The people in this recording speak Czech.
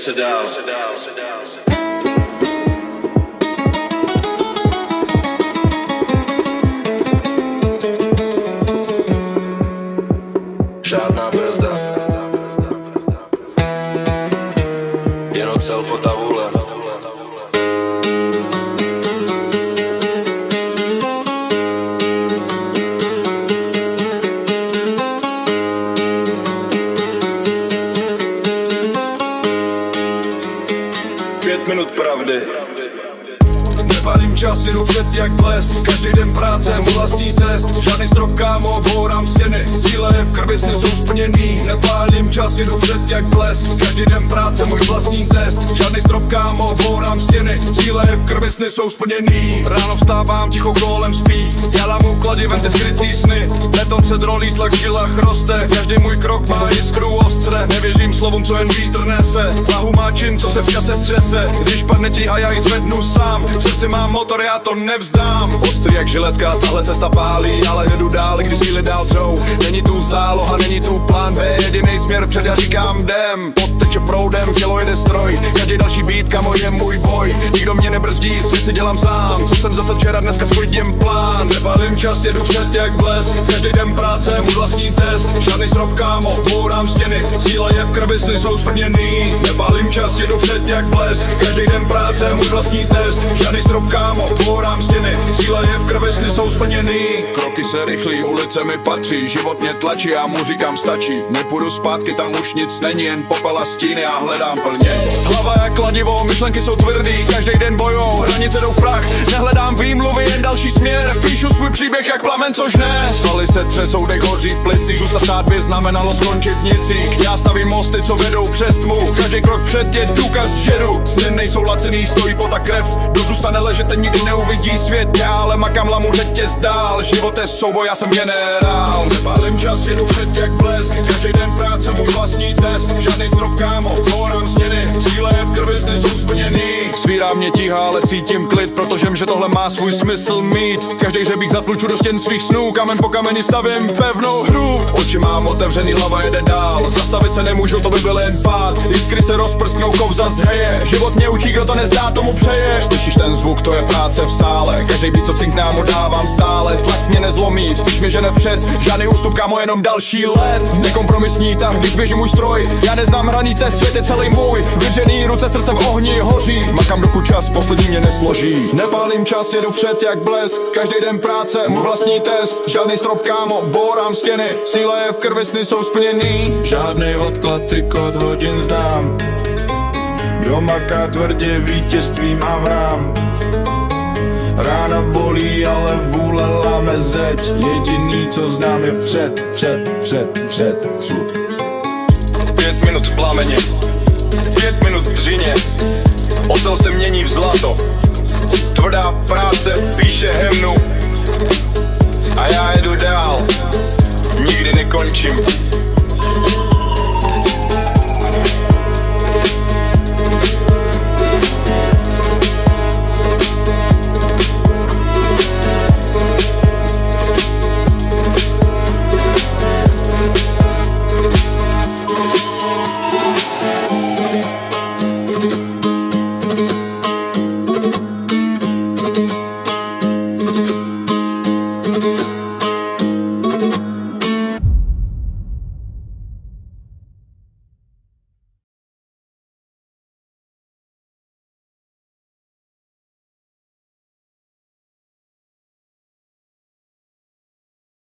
se dál. Žádná brzda, jen ocel po tabule. Minut pravdy. Nepálím čas, jdu před jak blesk. Každý den práce, můj vlastní test. Žádný strop, kámo, bourám stěny. Cíle v krvi sny jsou splněný. Nepálím čas, jdu před jak blesk. Každý den práce, můj vlastní test. Žádný strop, kámo, bourám stěny. Cíle v krvi sny jsou splněný. Ráno vstávám, ticho kolem spí. Dělám úklady, ven ty skrytý sny. Beton se drolí, tlak v žilách roste. Každý můj krok má jiskru ostře. Nevěřím slovům, co jen vítr nese. Váhu má čin, co se v čase střese. Když padne ti a já ji zvednu sám. V srdci mám motor, já to nevzdám. Ostrý jak žiletka, tahle cesta pálí. Ale jedu dál, když síly dál dřou. Není tu záloha, není tu plán B. Jedinej směr před, já říkám jdem. Podteče proudem, tělo jede stroj. Každý další beat, kamo, je můj boj. Nikdo mě nebrzdí, svět si dělám sám. Co jsem zase včera, dneska sklidím plán. Nepálím čas, jedu před jak blesk. Každý den práce, můj vlastní test. Žádný strop, kámo, bourám stěny. Cíle je v krvi, sny jsou splněný. Nepálím čas, jedu před jak blesk. Každý den práce, můj vlastní test. Žádný strop, kámo, bourám stěny. Cíle je v krvi, sny jsou splněný. Kroky se rychlí, ulice mi patří. Život mě tlačí, já mu říkám stačí. Nepůjdu zpátky, tam už nic není. Jen popel a stíny, já hledám plně. Hlava jak kladivo, myšlenky jsou tvrdý. Každý den bojou, hranice jdou v prach. Nehledám výmluvy, jen další směr. Píšu svůj příběh jak plamen, což ne. Svaly se třesou, dech hoří v plicích. Zůstat stát by znamenalo skončit v nicích. Já stavím mosty, co vedou přes tmu. Každý krok před je důkaz, že jdu. Sny nejsou laciný, stojí pota krev. Kdo zůstane ležet, ten nikdy neuvidí svět. Já ale makám lamu řetěz dál. Život je souboj, já jsem generál. Nepálím čas, jedu před jak blesk. Každý den práce, můj vlastní test. Žádný strop, kámo, bourám stěny. Cíle v krvi, sny jsou splněný. Svírá mě tíha, ale cítím klid, protože vím, že tohle má svůj smysl mít. Každý hřebík zatluču do stěn svých snů. Kamen po kameni stavím pevnou hru. Oči mám otevřený, hlava jede dál. Zastavit se nemůžu, to by byl jen pád. Jiskry se rozprsknou, kov zas hreje. Život mě učí, kdo to nezdá, tomu přeje. Slyšíš ten zvuk, to je práce v sále. Každý beat, co cinkná, mu dávám stále. Tlak mě nezlomí, spíš mě žene vpřed. Žádný ústup, kámo, jenom další let. Nekompromisní tah, když běží můj stroj. Já neznám hranice, svět je celý můj. Vyžený ruce, srdce v ohni hoří. Makám dokud čas, poslední mě nesloží. Nepálím čas, jedu vpřed jak blesk. Každý den práce, můj vlastní test. Žádný strop, kámo, bourám stěny. Síle v krvi, sny jsou splněný. Žádný odklad, ty kód hodin znám. Kdo maká tvrdě, vítězství má v rám. Rána bolí, ale vůle láme zeď. Jediný, co znám, je před. 5 minut v plameni, 5 minut v dřině. Ocel se mění v zlato. Tvrdá práce píše hymnu. A já jedu dál, nikdy nekončím.